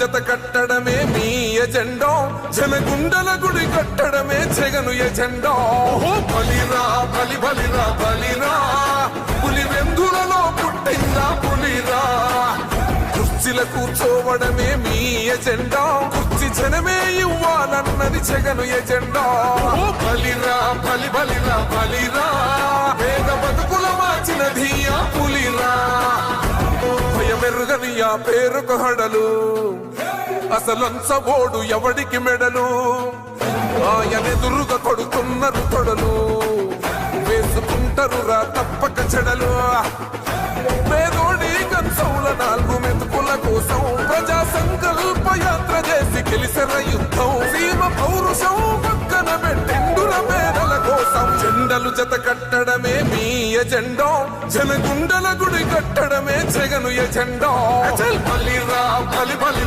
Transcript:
జత కట్టడమే మీ ఎజెండా, జనగుండల గుడి కట్టడమే జగను ఎజెండా. బలిరా బలి బలిరా బలిరా, పులి వెందులలో పుట్టిందా పులిరా. కుర్చీల కూర్చోవడమే మీ ఎజెండా, కుర్చీ జనమే ఇవ్వాలన్నది జగను ఎజెండా. బలిరా బలి బలిరా బలిరా, పేద బతుకుల మార్చినది ఆ పులిరా. భయమెరుగని ఆ పేరుకు హడలు, అసలంచబోడు ఎవడికి మెడలు. ఆయనెదురుగా కొడుతున్నారు తొడలు, వేసుకుంటారు రా తప్పక చెడలు. పేదోడి కంచౌల 4 మెతుకుల కోసం ప్రజా సంకల్ప యాత్ర చేసి గెలిసిన యుద్ధం. సీమ పౌరుషం పక్కన పెట్టిండుల పేదల కోసం. జెండలు జత కట్టడమే మీ ఎజెండా, జనగుండల గుడి కట్టడమే జగను ఎజెండా. బలిరా బలి బలి